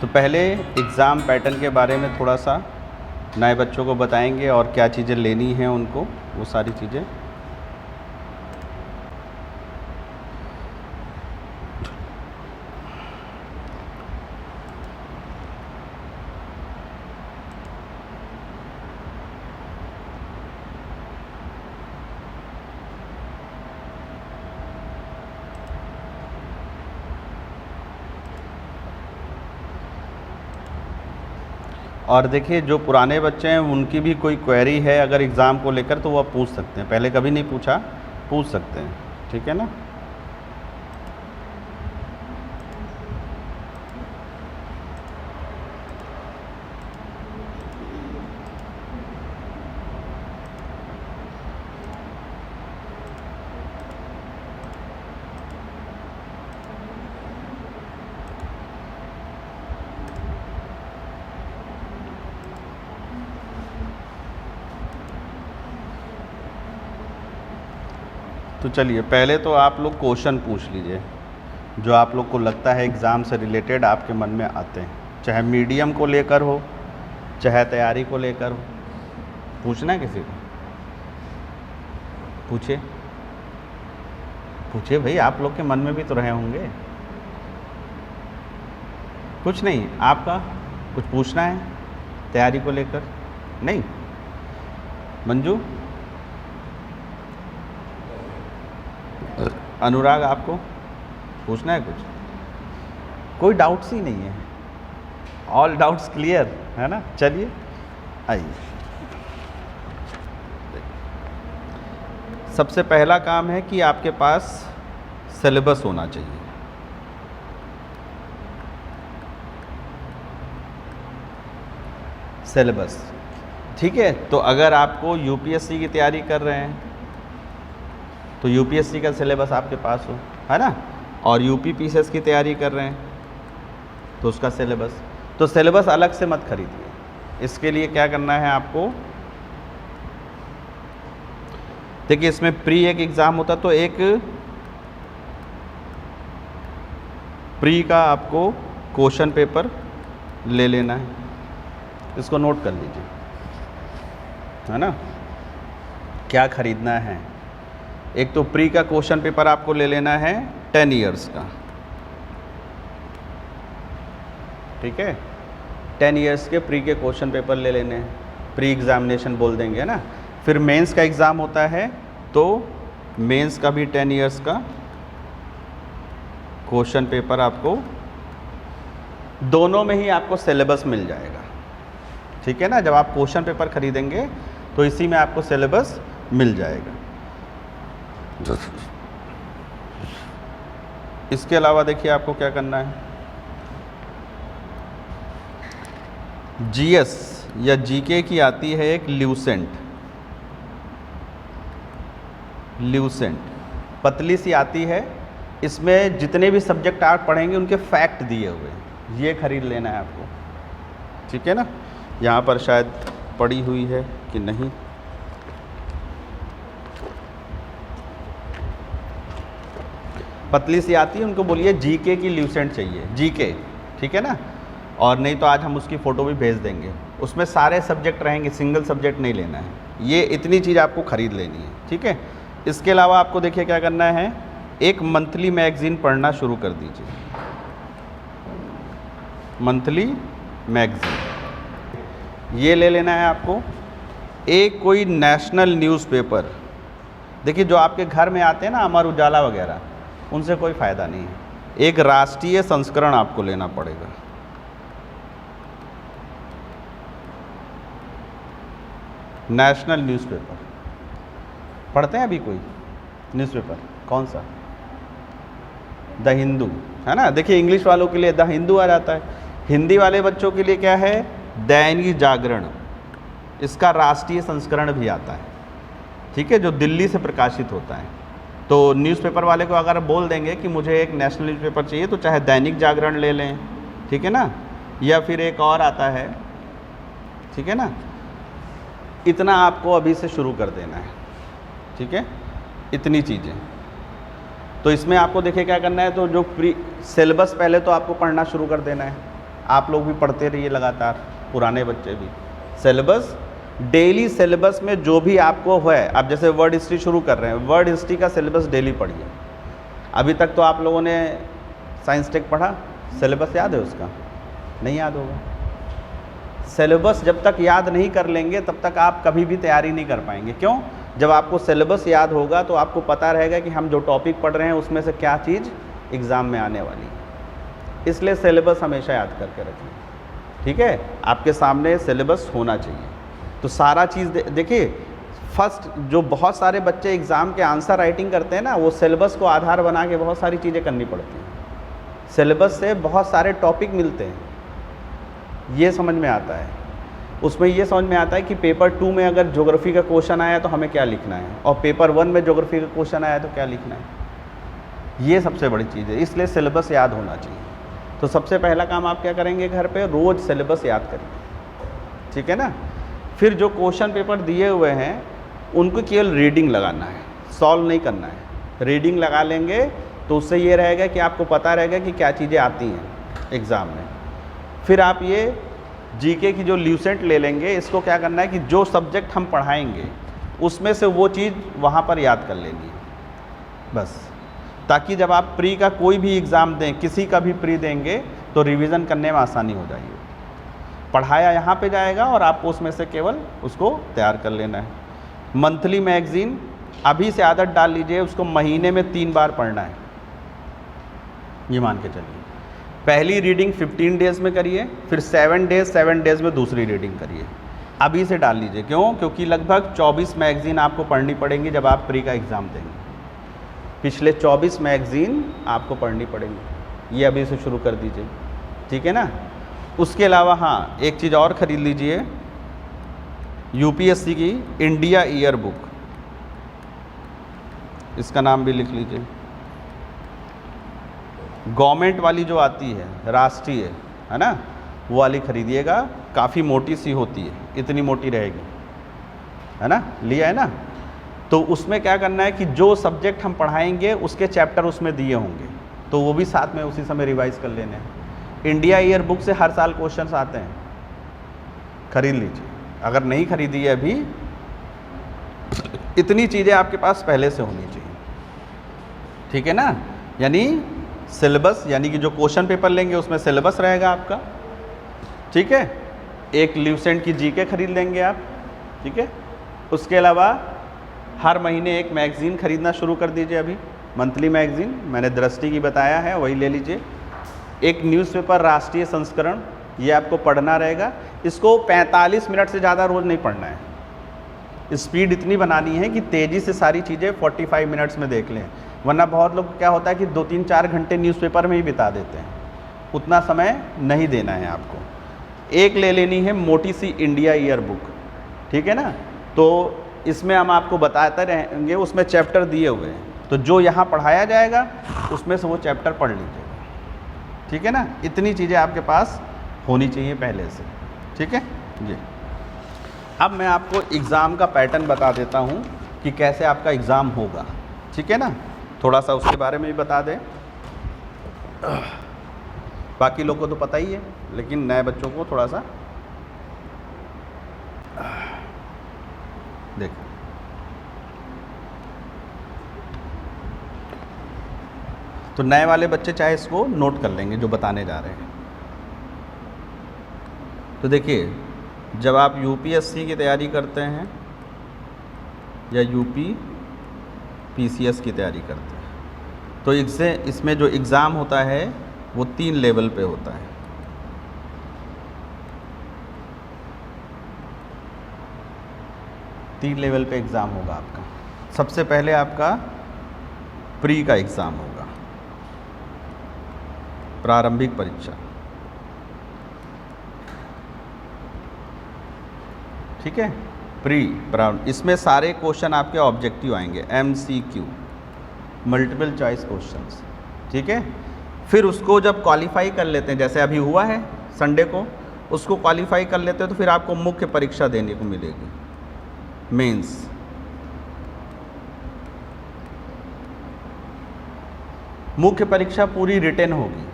तो पहले exam pattern के बारे में थोड़ा सा नए बच्चों को बताएंगे और क्या चीज़ें लेनी हैं उनको, वो सारी चीज़ें। और देखिए जो पुराने बच्चे हैं उनकी भी कोई क्वेरी है अगर एग्ज़ाम को लेकर तो वो आप पूछ सकते हैं, पहले कभी नहीं पूछा, पूछ सकते हैं, ठीक है ना। तो चलिए पहले तो आप लोग क्वेश्चन पूछ लीजिए जो आप लोग को लगता है एग्ज़ाम से रिलेटेड आपके मन में आते हैं, चाहे मीडियम को लेकर हो चाहे तैयारी को लेकर हो। पूछना है किसी को? पूछिए पूछिए भाई, आप लोग के मन में भी तो रहे होंगे। कुछ नहीं, आपका कुछ पूछना है तैयारी को लेकर? नहीं? मंजू, अनुराग, आपको पूछना है कुछ? कोई डाउट्स ही नहीं है, ऑल डाउट्स क्लियर है ना। चलिए आइए, सबसे पहला काम है कि आपके पास सिलेबस होना चाहिए। सिलेबस, ठीक है। तो अगर आपको यूपीएससी की तैयारी कर रहे हैं तो यूपीएससी का सिलेबस आपके पास हो, है ना। और यूपी पीसीएस की तैयारी कर रहे हैं तो उसका सिलेबस। तो सिलेबस अलग से मत खरीदिए। इसके लिए क्या करना है आपको, देखिए इसमें प्री एक एग्ज़ाम होता तो एक प्री का आपको क्वेश्चन पेपर ले लेना है, इसको नोट कर लीजिए, है ना। क्या खरीदना है, एक तो प्री का क्वेश्चन पेपर आपको ले लेना है 10 इयर्स का, ठीक है। 10 इयर्स के प्री के क्वेश्चन पेपर ले लेने हैं, प्री एग्जामिनेशन बोल देंगे, है ना। फिर मेंस का एग्ज़ाम होता है तो मेंस का भी 10 इयर्स का क्वेश्चन पेपर आपको, दोनों में ही आपको सिलेबस मिल जाएगा, ठीक है ना। जब आप क्वेश्चन पेपर खरीदेंगे तो इसी में आपको सिलेबस मिल जाएगा। इसके अलावा देखिए आपको क्या करना है, जीएस या जीके की आती है एक ल्यूसेंट, पतली सी आती है। इसमें जितने भी सब्जेक्ट आप पढ़ेंगे उनके फैक्ट दिए हुए हैं, ये खरीद लेना है आपको, ठीक है ना। यहाँ पर शायद पड़ी हुई है कि नहीं, पतली सी आती है, उनको बोलिए जीके की ल्यूसेंट चाहिए, जीके, ठीक है ना। और नहीं तो आज हम उसकी फ़ोटो भी भेज देंगे, उसमें सारे सब्जेक्ट रहेंगे, सिंगल सब्जेक्ट नहीं लेना है। ये इतनी चीज़ आपको ख़रीद लेनी है, ठीक है। इसके अलावा आपको देखिए क्या करना है, एक मंथली मैगज़ीन पढ़ना शुरू कर दीजिए, मंथली मैगज़ीन ये ले लेना है आपको। एक कोई नेशनल न्यूज़पेपर, देखिए जो आपके घर में आते हैं ना अमर उजाला वगैरह, उनसे कोई फ़ायदा नहीं है, एक राष्ट्रीय संस्करण आपको लेना पड़ेगा। नेशनल न्यूज़पेपर पढ़ते हैं अभी कोई न्यूज़पेपर? कौन सा? द हिंदू, है ना। देखिए इंग्लिश वालों के लिए द हिंदू आ जाता है, हिंदी वाले बच्चों के लिए क्या है, दैनिक जागरण, इसका राष्ट्रीय संस्करण भी आता है, ठीक है, जो दिल्ली से प्रकाशित होता है। तो न्यूज़पेपर वाले को अगर बोल देंगे कि मुझे एक नेशनल न्यूज़पेपर चाहिए तो चाहे दैनिक जागरण ले लें, ठीक है ना, या फिर एक और आता है, ठीक है ना। इतना आपको अभी से शुरू कर देना है, ठीक है, इतनी चीज़ें। तो इसमें आपको देखिए क्या करना है, तो जो प्री सिलेबस पहले तो आपको पढ़ना शुरू कर देना है, आप लोग भी पढ़ते रहिए लगातार, पुराने बच्चे भी। सिलेबस, डेली सिलेबस में जो भी आपको है, आप जैसे वर्ड हिस्ट्री शुरू कर रहे हैं, वर्ड हिस्ट्री का सिलेबस डेली पढ़िए। अभी तक तो आप लोगों ने साइंस टेक पढ़ा, सिलेबस याद है उसका? नहीं याद होगा। सिलेबस जब तक याद नहीं कर लेंगे तब तक आप कभी भी तैयारी नहीं कर पाएंगे। क्यों? जब आपको सिलेबस याद होगा तो आपको पता रहेगा कि हम जो टॉपिक पढ़ रहे हैं उसमें से क्या चीज़ एग्ज़ाम में आने वाली है। इसलिए सिलेबस हमेशा याद करके रखिए, ठीक है? आपके सामने सिलेबस होना चाहिए। तो सारा चीज़ देखिए, फर्स्ट जो बहुत सारे बच्चे एग्ज़ाम के आंसर राइटिंग करते हैं ना, वो सिलेबस को आधार बना के बहुत सारी चीज़ें करनी पड़ती हैं। सिलेबस से बहुत सारे टॉपिक मिलते हैं, ये समझ में आता है। उसमें ये समझ में आता है कि पेपर 2 में अगर ज्योग्राफी का क्वेश्चन आया तो हमें क्या लिखना है, और पेपर 1 में ज्योग्राफी का क्वेश्चन आया तो क्या लिखना है। ये सबसे बड़ी चीज़ है, इसलिए सिलेबस याद होना चाहिए। तो सबसे पहला काम आप क्या करेंगे घर पे, रोज़ सिलेबस याद करिए, ठीक है ना। फिर जो क्वेश्चन पेपर दिए हुए हैं उनको केवल रीडिंग लगाना है, सॉल्व नहीं करना है। रीडिंग लगा लेंगे तो उससे ये रहेगा कि आपको पता रहेगा कि क्या चीज़ें आती हैं एग्ज़ाम में। फिर आप ये जीके की जो ल्यूसेंट ले लेंगे, इसको क्या करना है कि जो सब्जेक्ट हम पढ़ाएंगे उसमें से वो चीज़ वहाँ पर याद कर लेनी बस, ताकि जब आप प्री का कोई भी एग्ज़ाम दें, किसी का भी प्री देंगे तो रिवीजन करने में आसानी हो जाएगी। पढ़ाया यहाँ पे जाएगा और आपको उसमें से केवल उसको तैयार कर लेना है। मंथली मैगज़ीन अभी से आदत डाल लीजिए, उसको महीने में 3 बार पढ़ना है, ये मान के चलिए। पहली रीडिंग 15 डेज़ में करिए, फिर 7 डेज़ में दूसरी रीडिंग करिए। अभी से डाल लीजिए। क्यों? क्योंकि लगभग 24 मैगज़ीन आपको पढ़नी पड़ेंगी जब आप प्री का एग्ज़ाम देंगे। पिछले 24 मैगज़ीन आपको पढ़नी पड़ेंगी, ये अभी से शुरू कर दीजिए, ठीक है ना। उसके अलावा हाँ, एक चीज़ और ख़रीद लीजिए, यूपीएससी की इंडिया ईयर बुक, इसका नाम भी लिख लीजिए। गवर्नमेंट वाली जो आती है, राष्ट्रीय, है ना, वो वाली खरीदिएगा। काफ़ी मोटी सी होती है, इतनी मोटी रहेगी, है ना, लिया है ना। तो उसमें क्या करना है कि जो सब्जेक्ट हम पढ़ाएंगे उसके चैप्टर उसमें दिए होंगे, तो वो भी साथ में उसी समय रिवाइज कर लेने हैं। इंडिया ईयर बुक से हर साल क्वेश्चंस आते हैं, खरीद लीजिए। अगर नहीं खरीदी है अभी, इतनी चीज़ें आपके पास पहले से होनी चाहिए, ठीक है ना। यानी सिलेबस, यानी कि जो क्वेश्चन पेपर लेंगे उसमें सिलेबस रहेगा आपका, ठीक है। एक ल्यूसेंट की जीके खरीद लेंगे आप, ठीक है। उसके अलावा हर महीने एक मैगज़ीन खरीदना शुरू कर दीजिए। अभी मंथली मैगज़ीन मैंने दृष्टि की बताया है, वही ले लीजिए। एक न्यूज़पेपर राष्ट्रीय संस्करण, ये आपको पढ़ना रहेगा। इसको 45 मिनट से ज़्यादा रोज़ नहीं पढ़ना है। स्पीड इतनी बनानी है कि तेज़ी से सारी चीज़ें 45 मिनट्स में देख लें, वरना बहुत लोग क्या होता है कि 2-3-4 घंटे न्यूज़पेपर में ही बिता देते हैं। उतना समय नहीं देना है आपको। एक ले लेनी है मोटी सी इंडिया ईयर बुक, ठीक है ना। तो इसमें हम आपको बताते रहेंगे, उसमें चैप्टर दिए हुए हैं, तो जो यहाँ पढ़ाया जाएगा उसमें से वो चैप्टर पढ़ लीजिएगा, ठीक है ना। इतनी चीज़ें आपके पास होनी चाहिए पहले से, ठीक है जी। अब मैं आपको एग्ज़ाम का पैटर्न बता देता हूँ कि कैसे आपका एग्ज़ाम होगा, ठीक है ना। थोड़ा सा उसके बारे में भी बता दें। बाकी लोग को तो पता ही है, लेकिन नए बच्चों को थोड़ा सा देखो। तो नए वाले बच्चे चाहे इसको नोट कर लेंगे जो बताने जा रहे हैं। तो देखिए, जब आप यूपीएससी की तैयारी करते हैं या यूपी पीसीएस की तैयारी करते हैं, तो इसमें जो एग्ज़ाम होता है वो 3 लेवल पे होता है। तीन लेवल पे एग्ज़ाम होगा आपका। सबसे पहले आपका प्री का एग्ज़ाम होगा, प्रारंभिक परीक्षा, ठीक है। इसमें सारे क्वेश्चन आपके ऑब्जेक्टिव आएंगे, MCQ, मल्टीपल चॉइस क्वेश्चंस, ठीक है। फिर उसको जब क्वालिफाई कर लेते हैं, जैसे अभी हुआ है संडे को, उसको क्वालिफाई कर लेते हैं तो फिर आपको मुख्य परीक्षा देने को मिलेगी, मेंस। मुख्य परीक्षा पूरी रिटेन होगी,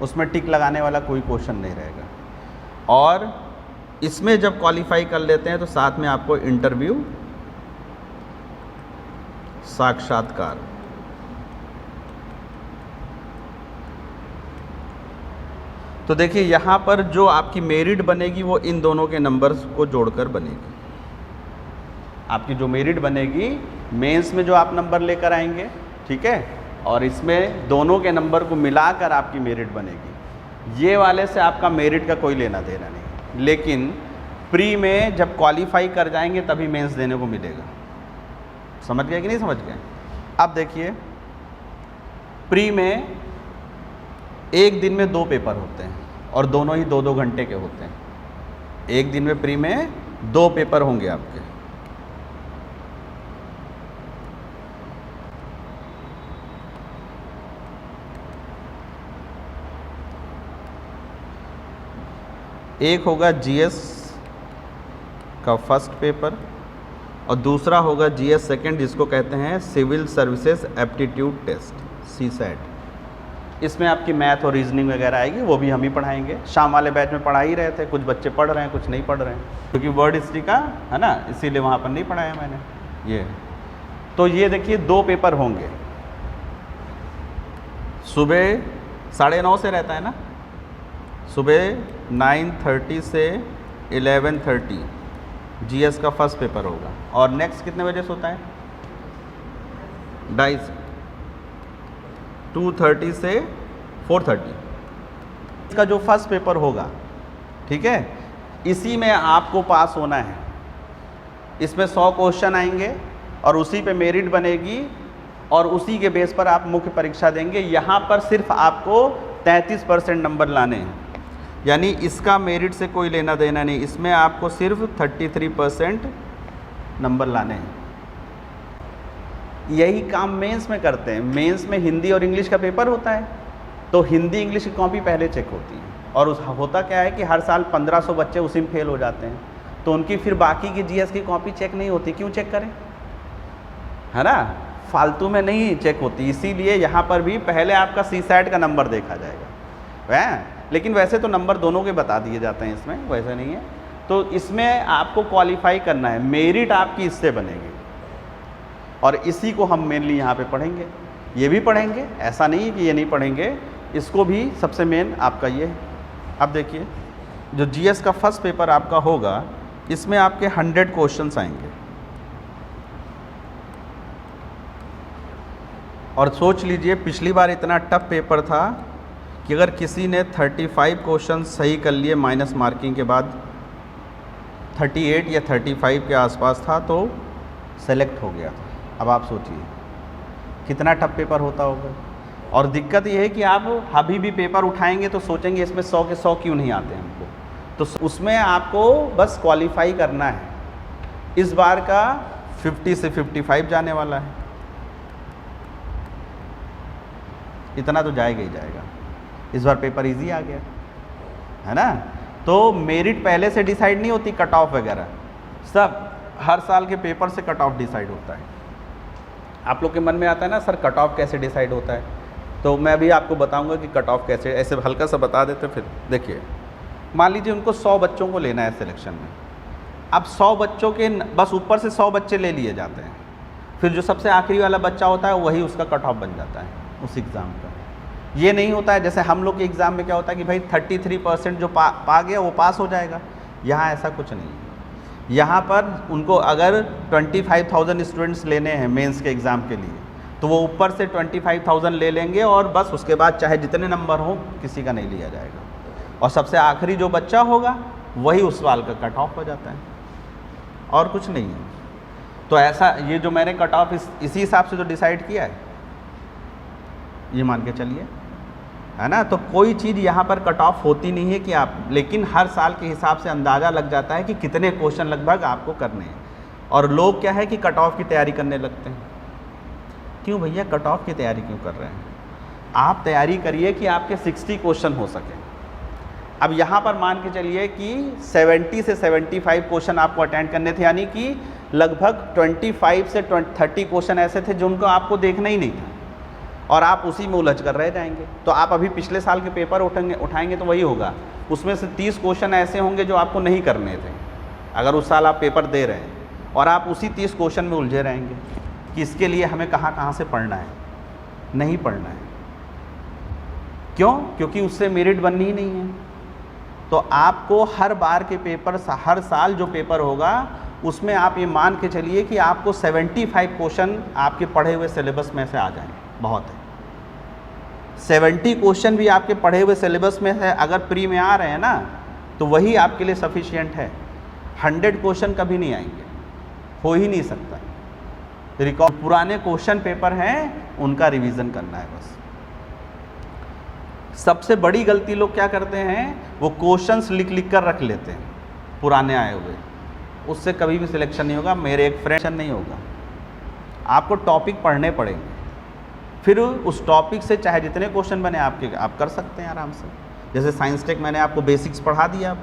उसमें टिक लगाने वाला कोई क्वेश्चन नहीं रहेगा। और इसमें जब क्वालिफाई कर लेते हैं तो साथ में आपको इंटरव्यू, साक्षात्कार, तो देखिए यहाँ पर जो आपकी मेरिट बनेगी वो इन दोनों के नंबर्स को जोड़कर बनेगी। आपकी जो मेरिट बनेगी मेंस में जो आप नंबर लेकर आएंगे, ठीक है, और इसमें दोनों के नंबर को मिलाकर आपकी मेरिट बनेगी। ये वाले से आपका मेरिट का कोई लेना देना नहीं, लेकिन प्री में जब क्वालिफाई कर जाएंगे तभी मेंस देने को मिलेगा। समझ गए कि नहीं समझ गए? अब देखिए, प्री में एक दिन में 2 पेपर होते हैं और दोनों ही 2-2 घंटे के होते हैं। एक दिन में प्री में 2 पेपर होंगे आपके। एक होगा जीएस का फर्स्ट पेपर और दूसरा होगा जीएस सेकंड, जिसको कहते हैं civil services aptitude test, CSAT. इसमें आपकी मैथ और रीजनिंग वगैरह आएगी, वो भी हम ही पढ़ाएंगे। शाम वाले बैच में पढ़ा ही रहे थे, कुछ बच्चे पढ़ रहे हैं, कुछ नहीं पढ़ रहे हैं, क्योंकि वर्ड हिस्ट्री का है ना, इसीलिए वहाँ पर नहीं पढ़ाया मैंने ये। तो ये देखिए 2 पेपर होंगे, सुबह 9:30 से रहता है ना, सुबह 9:30 से 11:30 जीएस का फर्स्ट पेपर होगा। और नेक्स्ट कितने बजे से होता है? 2:30 से 2:30 से 4:30 इसका जो फर्स्ट पेपर होगा, ठीक है, इसी में आपको पास होना है। इसमें 100 क्वेश्चन आएंगे और उसी पे मेरिट बनेगी और उसी के बेस पर आप मुख्य परीक्षा देंगे। यहाँ पर सिर्फ आपको 33% नंबर लाने हैं, यानी इसका मेरिट से कोई लेना देना नहीं, इसमें आपको सिर्फ 33% नंबर लाने हैं। यही काम मेंस में करते हैं। मेंस में हिंदी और इंग्लिश का पेपर होता है, तो हिंदी इंग्लिश की कॉपी पहले चेक होती है, और होता क्या है कि हर साल 1500 बच्चे उसी में फेल हो जाते हैं, तो उनकी फिर बाकी की जीएस की कॉपी चेक नहीं होती। क्यों चेक करें, है ना, फालतू में नहीं चेक होती। इसीलिए यहाँ पर भी पहले आपका सीसैट का नंबर देखा जाएगा, वह, लेकिन वैसे तो नंबर दोनों के बता दिए जाते हैं, इसमें वैसे नहीं है। तो इसमें आपको क्वालिफाई करना है, मेरिट आपकी इससे बनेगी, और इसी को हम मेनली यहाँ पे पढ़ेंगे। ये भी पढ़ेंगे, ऐसा नहीं है कि ये नहीं पढ़ेंगे, इसको भी सबसे मेन आपका ये है। अब देखिए, जो जीएस का फर्स्ट पेपर आपका होगा, इसमें आपके 100 क्वेश्चंस आएंगे। और सोच लीजिए, पिछली बार इतना टफ पेपर था कि अगर किसी ने 35 क्वेश्चन सही कर लिए माइनस मार्किंग के बाद, 38 या 35 के आसपास था, तो सेलेक्ट हो गया। अब आप सोचिए कितना टफ पेपर होता होगा। और दिक्कत ये है कि आप अभी भी पेपर उठाएंगे तो सोचेंगे इसमें 100 के 100 क्यों नहीं आते हमको, तो उसमें आपको बस क्वालिफाई करना है। इस बार का 50 से 55 जाने वाला है, इतना तो जाएगा ही जाएगा। इस बार पेपर इजी आ गया है ना। तो मेरिट पहले से डिसाइड नहीं होती, कट ऑफ वगैरह सब हर साल के पेपर से कट ऑफ डिसाइड होता है। आप लोग के मन में आता है ना, सर कट ऑफ कैसे डिसाइड होता है, तो मैं भी आपको बताऊंगा कि कट ऑफ कैसे, ऐसे हल्का सा बता देते। फिर देखिए, मान लीजिए उनको 100 बच्चों को लेना है सिलेक्शन में। अब 100 बच्चों के बस ऊपर से 100 बच्चे ले लिए जाते हैं, फिर जो सबसे आखिरी वाला बच्चा होता है वही उसका कट ऑफ बन जाता है उस एग्ज़ाम का। ये नहीं होता है जैसे हम लोग के एग्ज़ाम में क्या होता है कि भाई 33% जो पा गया वो पास हो जाएगा। यहाँ ऐसा कुछ नहीं है। यहाँ पर उनको अगर 25,000 स्टूडेंट्स लेने हैं मेंस के एग्ज़ाम के लिए, तो वो ऊपर से 25,000 ले लेंगे और बस उसके बाद चाहे जितने नंबर हो किसी का नहीं लिया जाएगा, और सबसे आखिरी जो बच्चा होगा वही उस साल का कट ऑफ हो जाता है, और कुछ नहीं है। तो ऐसा ये जो मैंने कट ऑफ इसी हिसाब से जो डिसाइड किया है, ये मान के चलिए, है ना। तो कोई चीज़ यहाँ पर कट ऑफ होती नहीं है कि आप, लेकिन हर साल के हिसाब से अंदाज़ा लग जाता है कि कितने क्वेश्चन लगभग आपको करने हैं। और लोग क्या है कि कट ऑफ की तैयारी करने लगते हैं। क्यों भैया कट ऑफ की तैयारी क्यों कर रहे हैं? आप तैयारी करिए कि आपके 60 क्वेश्चन हो सके। अब यहाँ पर मान के चलिए कि 70 से 75 क्वेश्चन आपको अटेंड करने थे, यानी कि लगभग 25 से 30 क्वेश्चन ऐसे थे जिनको आपको देखना ही नहीं था। और आप उसी में उलझ कर रह जाएंगे। तो आप अभी पिछले साल के पेपर उठाएंगे तो वही होगा, उसमें से 30 क्वेश्चन ऐसे होंगे जो आपको नहीं करने थे अगर उस साल आप पेपर दे रहे हैं, और आप उसी 30 क्वेश्चन में उलझे रहेंगे कि इसके लिए हमें कहाँ कहाँ से पढ़ना है। नहीं पढ़ना है। क्यों? क्योंकि उससे मेरिट बननी ही नहीं है। तो आपको हर बार के पेपर, हर साल जो पेपर होगा उसमें आप ये मान के चलिए कि आपको 75 क्वेश्चन आपके पढ़े हुए सिलेबस में से आ जाएंगे। बहुत है, 70 क्वेश्चन भी आपके पढ़े हुए सिलेबस में से अगर प्री में आ रहे हैं ना, तो वही आपके लिए सफिशिएंट है। 100 क्वेश्चन कभी नहीं आएंगे, हो ही नहीं सकता। रिकॉर्ड पुराने क्वेश्चन पेपर हैं उनका रिवीजन करना है बस। सबसे बड़ी गलती लोग क्या करते हैं, वो क्वेश्चंस लिख कर रख लेते हैं पुराने आए हुए, उससे कभी भी सिलेक्शन नहीं होगा। मेरे एक फ्रेंड नहीं होगा, आपको टॉपिक पढ़ने पड़ेंगे, फिर उस टॉपिक से चाहे जितने क्वेश्चन बने आपके, आप कर सकते हैं आराम से। जैसे साइंस टेक मैंने आपको बेसिक्स पढ़ा दिया,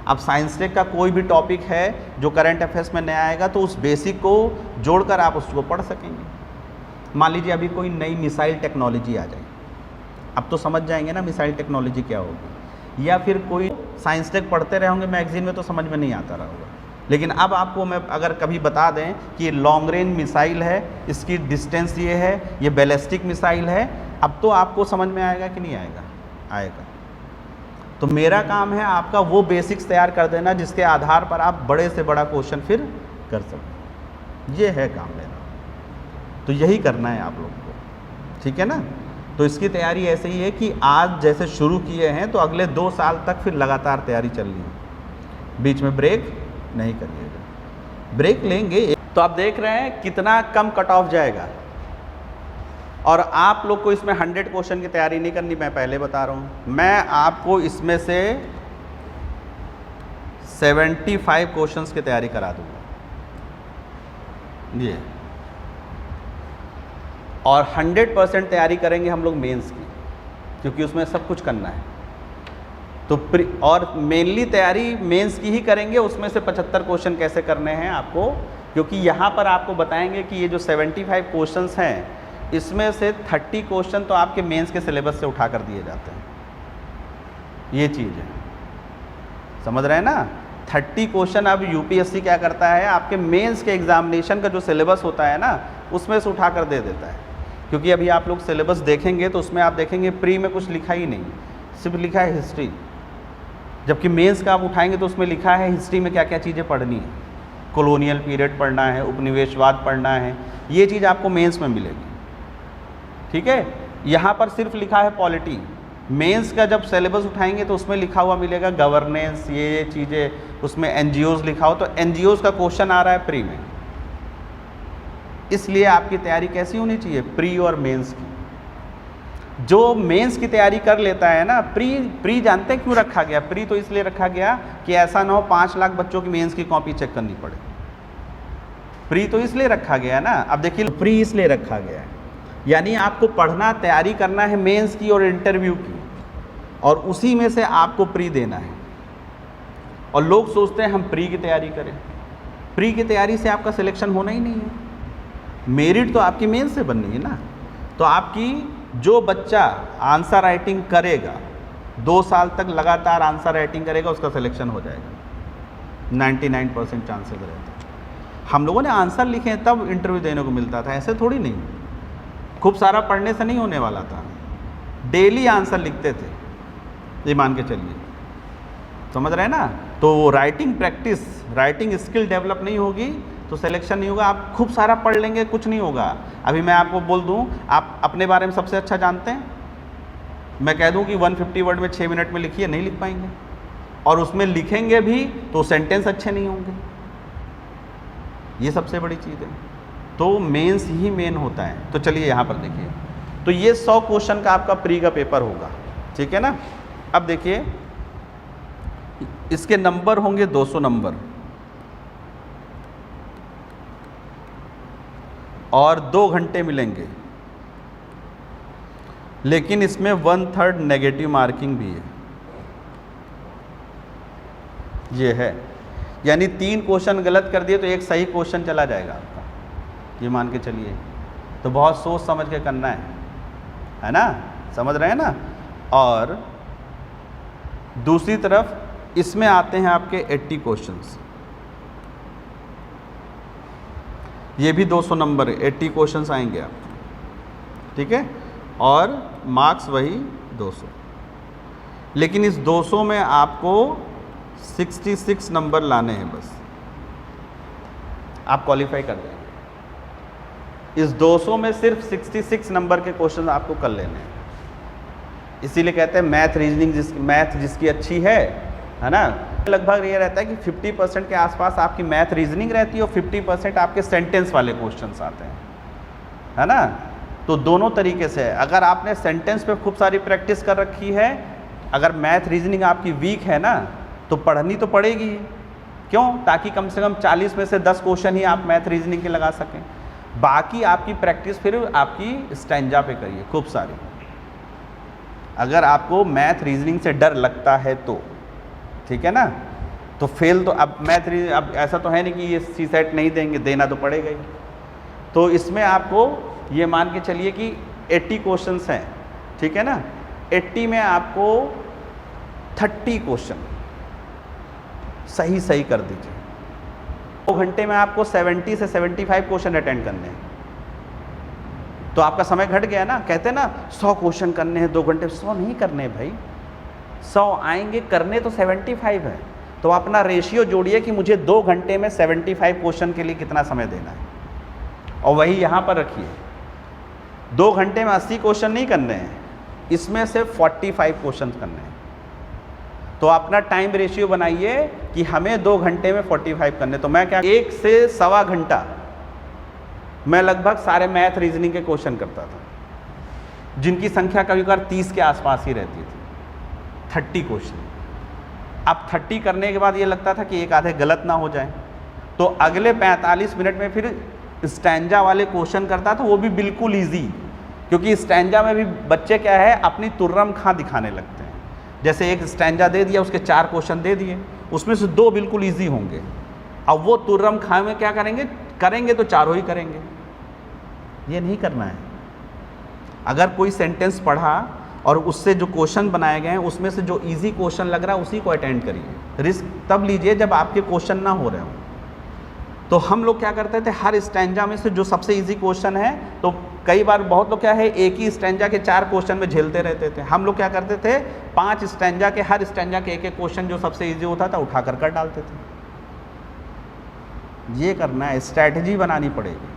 अब साइंस टेक का कोई भी टॉपिक है जो करंट अफेयर्स में नया आएगा तो उस बेसिक को जोड़कर आप उसको पढ़ सकेंगे। मान लीजिए अभी कोई नई मिसाइल टेक्नोलॉजी आ जाए, अब तो समझ जाएंगे ना मिसाइल टेक्नोलॉजी क्या होगी। या फिर कोई साइंस टेक पढ़ते रहे होंगे मैगजीन में तो समझ में नहीं आता रहा होगा, लेकिन अब आपको मैं अगर कभी बता दें कि ये लॉन्ग रेंज मिसाइल है, इसकी डिस्टेंस ये है, ये बैलिस्टिक मिसाइल है, अब तो आपको समझ में आएगा कि नहीं आएगा? आएगा। तो मेरा काम है आपका वो बेसिक्स तैयार कर देना जिसके आधार पर आप बड़े से बड़ा क्वेश्चन फिर कर सकें। ये है काम मेरा, तो यही करना है आप लोगों को, ठीक है ना। तो इसकी तैयारी ऐसे ही है कि आज जैसे शुरू किए हैं तो अगले 2 साल तक फिर लगातार तैयारी चलनी है, बीच में ब्रेक नहीं करिएगा। ब्रेक लेंगे तो आप देख रहे हैं कितना कम कट ऑफ जाएगा। और आप लोग को इसमें 100 क्वेश्चन की तैयारी नहीं करनी, मैं पहले बता रहा हूँ। मैं आपको इसमें से 75 क्वेश्चंस की तैयारी करा दूंगा ये, और 100% तैयारी करेंगे हम लोग मेंस की, क्योंकि उसमें सब कुछ करना है। तो और मेनली तैयारी मेंस की ही करेंगे, उसमें से 75 क्वेश्चन कैसे करने हैं आपको, क्योंकि यहाँ पर आपको बताएंगे कि ये जो 75 क्वेश्चंस हैं इसमें से 30 क्वेश्चन तो आपके मेंस के सिलेबस से उठा कर दिए जाते हैं। ये चीज़ है, समझ रहे हैं ना। 30 क्वेश्चन अब यूपीएससी क्या करता है, आपके मेंस के एग्जामिनेशन का जो सिलेबस होता है ना उसमें से उठा कर दे देता है। क्योंकि अभी आप लोग सिलेबस देखेंगे तो उसमें आप देखेंगे प्री में कुछ लिखा ही नहीं, सिर्फ लिखा है हिस्ट्री, जबकि मेंस का आप उठाएंगे तो उसमें लिखा है हिस्ट्री में क्या क्या चीज़ें पढ़नी है, कॉलोनियल पीरियड पढ़ना है, उपनिवेशवाद पढ़ना है, ये चीज़ आपको मेंस में मिलेगी, ठीक है। यहाँ पर सिर्फ लिखा है पॉलिटी। मेंस का जब सिलेबस उठाएंगे तो उसमें लिखा हुआ मिलेगा गवर्नेंस, ये चीज़ें, उसमें एनजीओज लिखा हो, तो एनजीओज का क्वेश्चन आ रहा है प्री में। इसलिए आपकी तैयारी कैसी होनी चाहिए, प्री और मेंस की। जो मेंस की तैयारी कर लेता है ना, प्री जानते हैं क्यों रखा गया? प्री तो इसलिए रखा गया कि ऐसा ना हो 5 लाख बच्चों की मेंस की कॉपी चेक करनी पड़े। प्री तो इसलिए रखा गया ना। अब देखिए प्री इसलिए रखा गया है, यानी आपको पढ़ना, तैयारी करना है मेंस की और इंटरव्यू की, और उसी में से आपको प्री देना है। और लोग सोचते हैं हम प्री की तैयारी करें, प्री की तैयारी से आपका सिलेक्शन होना ही नहीं है, मेरिट तो आपकी मेंस से बननी है ना। तो आपकी जो बच्चा आंसर राइटिंग करेगा, 2 साल तक लगातार आंसर राइटिंग करेगा, उसका सिलेक्शन हो जाएगा। 99% चांसेस रहते हैं। हम लोगों ने आंसर लिखे तब इंटरव्यू देने को मिलता था, ऐसे थोड़ी नहीं। खूब सारा पढ़ने से नहीं होने वाला था, डेली आंसर लिखते थे, ये मान के चलिए, समझ रहे हैं ना। तो writing practice, writing skill develop नहीं होगी तो सिलेक्शन नहीं होगा। आप खूब सारा पढ़ लेंगे, कुछ नहीं होगा। अभी मैं आपको बोल दूं, आप अपने बारे में सबसे अच्छा जानते हैं, मैं कह दूं कि 150 वर्ड में 6 मिनट में लिखिए, नहीं लिख पाएंगे, और उसमें लिखेंगे भी तो सेंटेंस अच्छे नहीं होंगे। ये सबसे बड़ी चीज़ है। तो मेंस ही मेन होता है। तो चलिए यहाँ पर देखिए, तो ये 100 क्वेश्चन का आपका प्री का पेपर होगा, ठीक है ना। अब देखिए इसके नंबर होंगे 200 नंबर, और 2 घंटे मिलेंगे, लेकिन इसमें 1/3 नेगेटिव मार्किंग भी है। ये है, यानी 3 क्वेश्चन गलत कर दिए तो 1 सही क्वेश्चन चला जाएगा आपका, ये मान के चलिए। तो बहुत सोच समझ के करना है, है ना, समझ रहे हैं ना। और दूसरी तरफ इसमें आते हैं आपके 80 क्वेश्चंस, ये भी 200 नंबर है, 80 क्वेश्चंस आएंगे आप, ठीक है, और मार्क्स वही 200। लेकिन इस 200 में आपको 66 नंबर लाने हैं, बस आप क्वालिफाई कर देंगे। इस 200 में सिर्फ 66 नंबर के क्वेश्चन आपको कर लेने हैं। इसीलिए कहते हैं मैथ रीजनिंग मैथ जिसकी अच्छी है ना, लगभग ये रहता है कि 50% के आसपास आपकी मैथ रीजनिंग रहती है और 50% आपके सेंटेंस वाले क्वेश्चंस आते हैं, है ना। तो दोनों तरीके से है। अगर आपने सेंटेंस पे खूब सारी प्रैक्टिस कर रखी है, अगर मैथ रीजनिंग आपकी वीक है ना, तो पढ़नी तो पड़ेगी। क्यों? ताकि कम से कम 40 में से 10 क्वेश्चन ही आप मैथ रीजनिंग के लगा सकें। बाकी आपकी प्रैक्टिस फिर आपकी स्टैंजा पे करिए खूब सारी। अगर आपको मैथ रीजनिंग से डर लगता है तो ठीक है ना, तो फेल तो अब मैथ अब ऐसा तो है नहीं कि ये C-सेट नहीं देंगे, देना तो पड़ेगा ही। तो इसमें आपको ये मान के चलिए कि 80 क्वेश्चंस हैं, ठीक है ना। 80 में आपको 30 क्वेश्चन सही कर दीजिए। 2 घंटे में आपको 70 से 75 क्वेश्चन अटेंड करने हैं, तो आपका समय घट गया ना। कहते हैं ना 100 क्वेश्चन करने हैं 2 घंटे, 100 नहीं करने भाई, 100 आएंगे, करने तो 75 है। तो अपना रेशियो जोड़िए कि मुझे 2 घंटे में 75 क्वेश्चन के लिए कितना समय देना है, और वही यहाँ पर रखिए। 2 घंटे में 80 क्वेश्चन नहीं करने हैं, इसमें से 45 क्वेश्चन करने हैं। तो अपना टाइम रेशियो बनाइए कि हमें 2 घंटे में 45 करने। तो मैं क्या 1 से सवा घंटा मैं लगभग सारे मैथ रीजनिंग के क्वेश्चन करता था, जिनकी संख्या कभी कभार 30 के आसपास ही रहती थी। 30 क्वेश्चन। अब 30 करने के बाद ये लगता था कि एक आधे गलत ना हो जाए, तो अगले 45 मिनट में फिर स्टैंजा वाले क्वेश्चन करता था, वो भी बिल्कुल ईजी, क्योंकि स्टैंजा में भी बच्चे क्या है अपनी तुर्रम खां दिखाने लगते हैं। जैसे एक स्टैंजा दे दिया, उसके 4 क्वेश्चन दे दिए, उसमें से 2 बिल्कुल ईजी होंगे। अब वो तुर्रम खां में क्या करेंगे तो चारों ही करेंगे। ये नहीं करना है। अगर कोई सेंटेंस पढ़ा और उससे जो क्वेश्चन बनाए गए हैं उसमें से जो इजी क्वेश्चन लग रहा है उसी को अटेंड करिए। रिस्क तब लीजिए जब आपके क्वेश्चन ना हो रहे हो। तो हम लोग क्या करते थे, हर स्टैंजा में से जो सबसे इजी क्वेश्चन है, तो कई बार बहुत लोग क्या है एक ही स्टैंजा के 4 क्वेश्चन में झेलते रहते थे। हम लोग क्या करते थे 5 स्टैंजा के, हर स्टैंजा के एक क्वेश्चन जो सबसे इजी होता था उठा कर डालते थे। ये करना है, स्ट्रैटेजी बनानी पड़ेगी।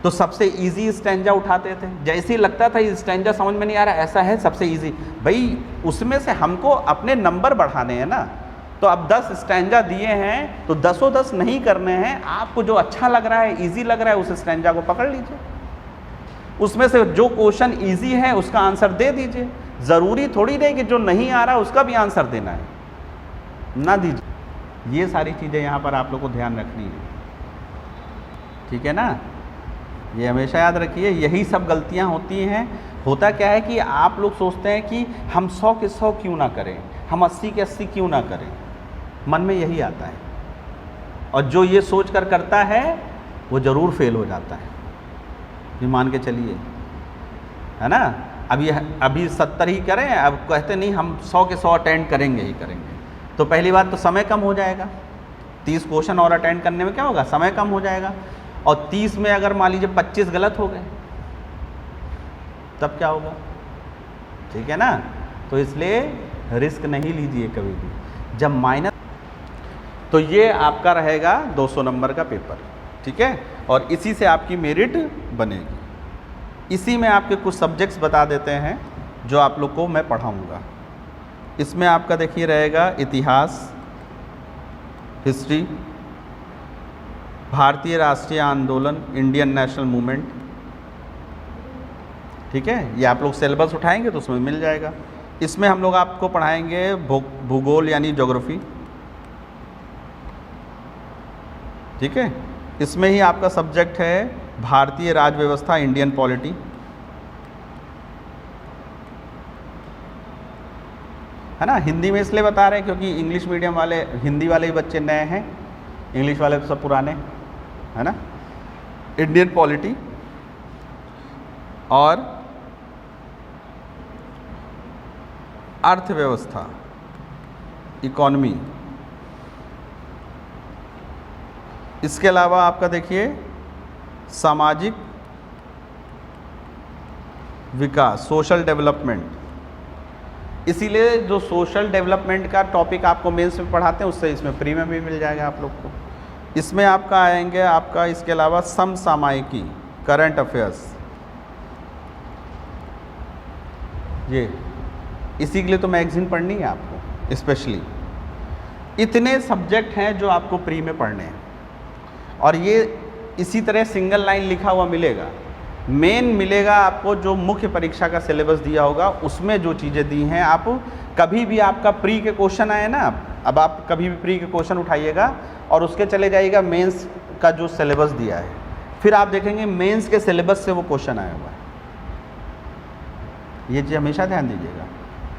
तो सबसे इजी स्टैंजा उठाते थे, जैसे ही लगता था ये स्टैंजा समझ में नहीं आ रहा, ऐसा है सबसे इजी, भाई उसमें से हमको अपने नंबर बढ़ाने हैं ना। तो अब 10 स्टैंजा दिए हैं तो 10 नहीं करने हैं, आपको जो अच्छा लग रहा है, इजी लग रहा है, उस स्टैंजा को पकड़ लीजिए। उसमें से जो क्वेश्चन इजी है उसका आंसर दे दीजिए। ज़रूरी थोड़ी नहीं कि जो नहीं आ रहा उसका भी आंसर देना है, ना दीजिए। ये सारी चीज़ें यहाँ पर आप लोग को ध्यान रखनी है, ठीक है ना। ये हमेशा याद रखिए, यही सब गलतियाँ होती हैं। होता क्या है कि आप लोग सोचते हैं कि हम 100 के 100 क्यों ना करें, हम 80 के 80 क्यों ना करें, मन में यही आता है। और जो ये सोच कर करता है वो ज़रूर फेल हो जाता है, ये मान के चलिए, है ना। अभी 70 ही करें, अब कहते नहीं हम 100 के 100 अटेंड करेंगे ही करेंगे। तो पहली बात तो समय कम हो जाएगा, 30 क्वेश्चन और अटेंड करने में क्या होगा, समय कम हो जाएगा। और 30 में अगर मान लीजिए 25 गलत हो गए तब क्या होगा, ठीक है ना। तो इसलिए रिस्क नहीं लीजिए कभी भी जब माइनस। तो ये आपका रहेगा 200 नंबर का पेपर, ठीक है। और इसी से आपकी मेरिट बनेगी। इसी में आपके कुछ सब्जेक्ट्स बता देते हैं जो आप लोग को मैं पढ़ाऊँगा। इसमें आपका देखिए रहेगा इतिहास, हिस्ट्री, भारतीय राष्ट्रीय आंदोलन, इंडियन नेशनल मूवमेंट, ठीक है। ये आप लोग सिलेबस उठाएंगे तो उसमें मिल जाएगा। इसमें हम लोग आपको पढ़ाएंगे भूगोल यानी ज्योग्राफी, ठीक है। इसमें ही आपका सब्जेक्ट है भारतीय राज्य व्यवस्था, इंडियन पॉलिटी, है ना। हिंदी में इसलिए बता रहे हैं क्योंकि इंग्लिश मीडियम वाले, हिंदी वाले ही बच्चे नए हैं, इंग्लिश वाले तो सब पुराने, है ना। इंडियन पॉलिटी और अर्थव्यवस्था, इकॉनमी। इसके अलावा आपका देखिए सामाजिक विकास, सोशल डेवलपमेंट। इसीलिए जो सोशल डेवलपमेंट का टॉपिक आपको मेंस में पढ़ाते हैं उससे इसमें प्री में भी मिल जाएगा आप लोग को। इसमें आपका आएंगे आपका इसके अलावा समसामयिकी, करंट अफेयर्स, ये इसी के लिए तो मैगजीन पढ़नी है आपको स्पेशली। इतने सब्जेक्ट हैं जो आपको प्री में पढ़ने हैं और ये इसी तरह सिंगल लाइन लिखा हुआ मिलेगा। मेन मिलेगा आपको जो मुख्य परीक्षा का सिलेबस दिया होगा उसमें जो चीज़ें दी हैं। आप कभी भी आपका प्री के क्वेश्चन आए ना, अब आप कभी भी प्री के क्वेश्चन उठाइएगा और उसके चले जाइएगा मेंस का जो सिलेबस दिया है, फिर आप देखेंगे मेंस के सिलेबस से वो क्वेश्चन आया हुआ है। ये चीज़ हमेशा ध्यान दीजिएगा।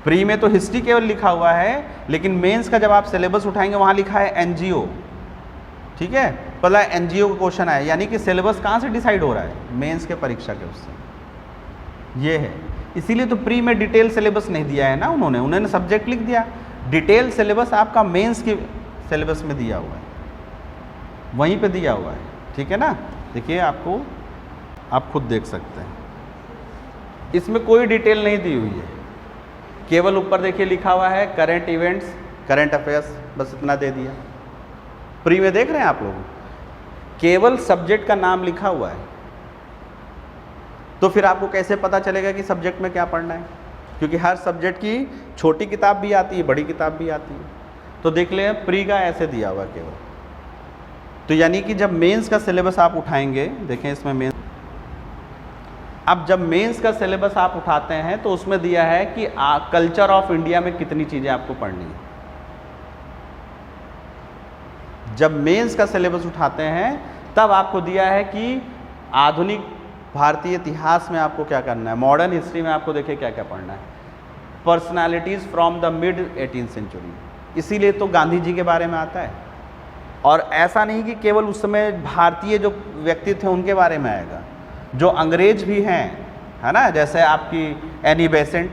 प्री में तो हिस्ट्री केवल लिखा हुआ है, लेकिन मेंस का जब आप सिलेबस उठाएंगे वहाँ लिखा है एनजीओ, ठीक है, पहला एनजीओ का क्वेश्चन आया, यानी कि सिलेबस कहाँ से डिसाइड हो रहा है, मेंस के परीक्षा के उससे। ये है, इसीलिए तो प्री में डिटेल सिलेबस नहीं दिया है ना उन्होंने सब्जेक्ट लिख दिया। डिटेल सिलेबस आपका मेंस के सिलेबस में दिया हुआ है, वहीं पे दिया हुआ है, ठीक है ना। देखिए आपको, आप खुद देख सकते हैं, इसमें कोई डिटेल नहीं दी हुई है, केवल ऊपर देखिए लिखा हुआ है करंट इवेंट्स, करंट अफेयर्स, बस इतना दे दिया। प्री में देख रहे हैं आप लोग, केवल सब्जेक्ट का नाम लिखा हुआ है, तो फिर आपको कैसे पता चलेगा कि सब्जेक्ट में क्या पढ़ना है, क्योंकि हर सब्जेक्ट की छोटी किताब भी आती है, बड़ी किताब भी आती है। तो देख लें प्री का ऐसे दिया हुआ केवल। तो यानी कि जब मेंस का सिलेबस आप उठाएंगे, देखें इसमें मेंस, अब जब मेंस का सिलेबस आप उठाते हैं तो उसमें दिया है कि कल्चर ऑफ इंडिया में कितनी चीज़ें आपको पढ़नी है। जब मेंस का सिलेबस उठाते हैं तब आपको दिया है कि आधुनिक भारतीय इतिहास में आपको क्या करना है, मॉडर्न हिस्ट्री में आपको देखिए क्या क्या पढ़ना है, personalities from the mid 18th century, इसीलिए तो गांधी जी के बारे में आता है। और ऐसा नहीं कि केवल उस समय भारतीय जो व्यक्ति थे उनके बारे में आएगा, जो अंग्रेज भी हैं, है ना, जैसे आपकी एनी बेसेंट,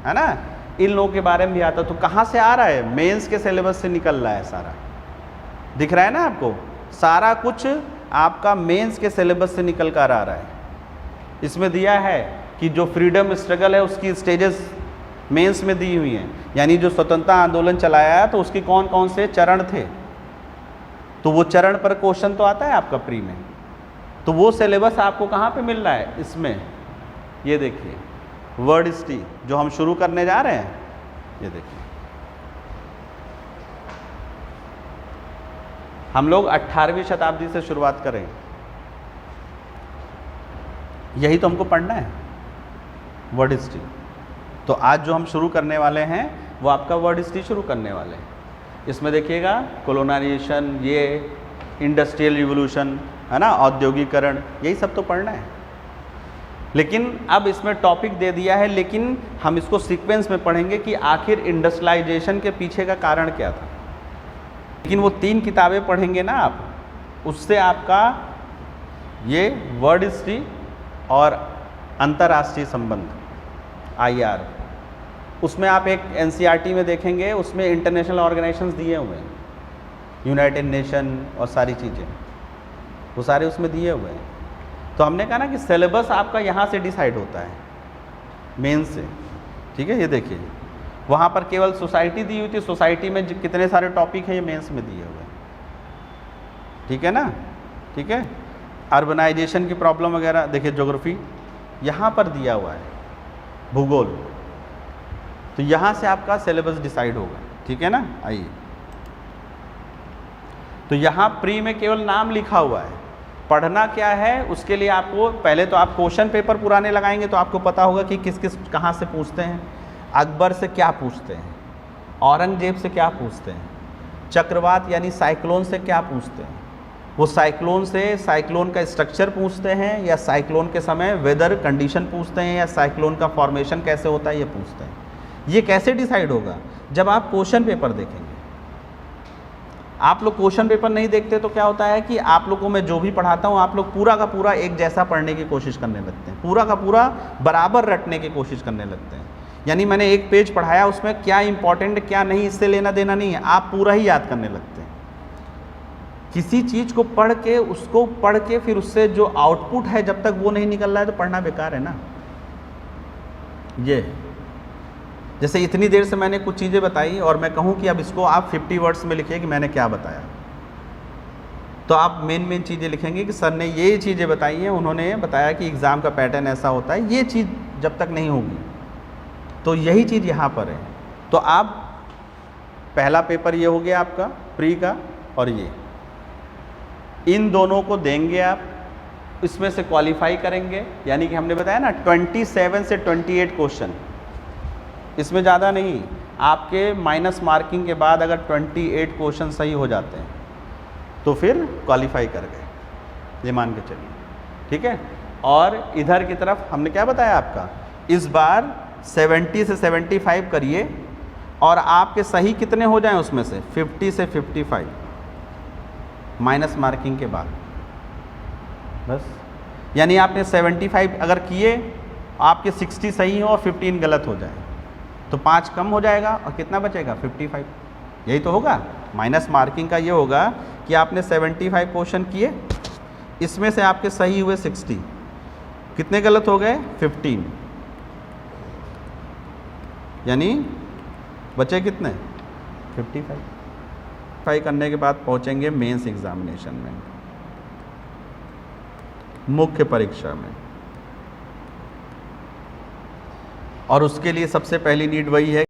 है ना, इन लोगों के बारे में भी आता। तो कहाँ से आ रहा है, मेंस के सिलेबस से निकल रहा है सारा, दिख रहा है ना आपको, सारा कुछ आपका मेंस के सिलेबस से निकल कर आ रहा है। इसमें दिया है कि जो फ्रीडम स्ट्रगल है उसकी स्टेजेस मेंस में दी हुई हैं, यानी जो स्वतंत्रता आंदोलन चलाया है तो उसके कौन कौन से चरण थे, तो वो चरण पर क्वेश्चन तो आता है आपका प्री में। तो वो सिलेबस आपको कहाँ पे मिल रहा है, इसमें ये देखिए वर्ड हिस्ट्री जो हम शुरू करने जा रहे हैं, ये देखिए हम लोग 18वीं शताब्दी से शुरुआत करें, यही तो हमको पढ़ना है, वर्ड हिस्ट्री। तो आज जो हम शुरू करने वाले हैं वो आपका वर्ड हिस्ट्री शुरू करने वाले हैं। इसमें देखिएगा कॉलोनाइजेशन, ये इंडस्ट्रियल रिवोल्यूशन, है ना, औद्योगिकरण, यही सब तो पढ़ना है। लेकिन अब इसमें टॉपिक दे दिया है, लेकिन हम इसको सीक्वेंस में पढ़ेंगे कि आखिर इंडस्ट्रियलाइजेशन के पीछे का कारण क्या था। लेकिन वो 3 किताबें पढ़ेंगे ना आप, उससे आपका ये वर्ड हिस्ट्री और अंतर्राष्ट्रीय संबंध IR, उसमें आप एक NCERT में देखेंगे, उसमें इंटरनेशनल ऑर्गेनाइजेशंस दिए हुए हैं, यूनाइटेड नेशन और सारी चीज़ें, वो सारे उसमें दिए हुए हैं। तो हमने कहा ना कि सिलेबस आपका यहाँ से डिसाइड होता है, मेंस से, ठीक है। ये देखिए वहाँ पर केवल सोसाइटी दी हुई थी, सोसाइटी में कितने सारे टॉपिक हैं ये मेंस में दिए हुए हैं, ठीक है ना, ठीक है। अर्बनाइजेशन की प्रॉब्लम वगैरह देखिए, ज्योग्राफी यहाँ पर दिया हुआ है, भूगोल, तो यहाँ से आपका सिलेबस डिसाइड होगा, ठीक है ना। आइए, तो यहाँ प्री में केवल नाम लिखा हुआ है, पढ़ना क्या है उसके लिए आपको पहले तो आप क्वेश्चन पेपर पुराने लगाएंगे तो आपको पता होगा कि किस किस कहाँ से पूछते हैं। अकबर से क्या पूछते हैं, औरंगजेब से क्या पूछते हैं, चक्रवात यानी साइक्लोन से क्या पूछते हैं, वो साइक्लोन से साइक्लोन का स्ट्रक्चर पूछते हैं, या साइक्लोन के समय वेदर कंडीशन पूछते हैं, या साइक्लोन का फॉर्मेशन कैसे होता है ये पूछते हैं। ये कैसे डिसाइड होगा, जब आप क्वेश्चन पेपर देखेंगे। आप लोग क्वेश्चन पेपर नहीं देखते तो क्या होता है कि आप लोगों को मैं जो भी पढ़ाता हूँ आप लोग पूरा का पूरा एक जैसा पढ़ने की कोशिश करने लगते हैं, पूरा का पूरा बराबर रटने की कोशिश करने लगते हैं। यानी मैंने एक पेज पढ़ाया, उसमें क्या इंपॉर्टेंट क्या नहीं, इससे लेना देना नहीं है, आप पूरा ही याद करने लगते हैं। किसी चीज़ को पढ़ के, उसको पढ़ के फिर उससे जो आउटपुट है जब तक वो नहीं निकल रहा है तो पढ़ना बेकार है ना। ये जैसे इतनी देर से मैंने कुछ चीज़ें बताई और मैं कहूँ कि अब इसको आप 50 वर्ड्स में लिखिए कि मैंने क्या बताया, तो आप मेन चीज़ें लिखेंगे कि सर ने ये चीज़ें बताई हैं, उन्होंने बताया कि एग्ज़ाम का पैटर्न ऐसा होता है। ये चीज़ जब तक नहीं होगी तो यही चीज़ यहाँ पर है। तो आप पहला पेपर ये हो गया आपका प्री का, और ये इन दोनों को देंगे आप, इसमें से क्वालिफाई करेंगे। यानी कि हमने बताया ना 27 से 28 क्वेश्चन, इसमें ज़्यादा नहीं। आपके माइनस मार्किंग के बाद अगर 28 क्वेश्चन सही हो जाते हैं तो फिर क्वालिफाई कर गए, ये मान के चलिए, ठीक है। और इधर की तरफ हमने क्या बताया आपका, इस बार 70 से 75 करिए और आपके सही कितने हो जाएं उसमें से 50 से 55 माइनस मार्किंग के बाद, बस। यानी आपने 75 अगर किए, आपके 60 सही हो और 15 गलत हो जाए तो 5 कम हो जाएगा और कितना बचेगा 55। यही तो होगा माइनस मार्किंग का। ये होगा कि आपने 75 क्वेश्चन किए, इसमें से आपके सही हुए 60, कितने गलत हो गए 15, यानी बचे कितने 55 करने के बाद पहुंचेंगे मेंस एग्जामिनेशन में, मुख्य परीक्षा में। और उसके लिए सबसे पहली नीड वही है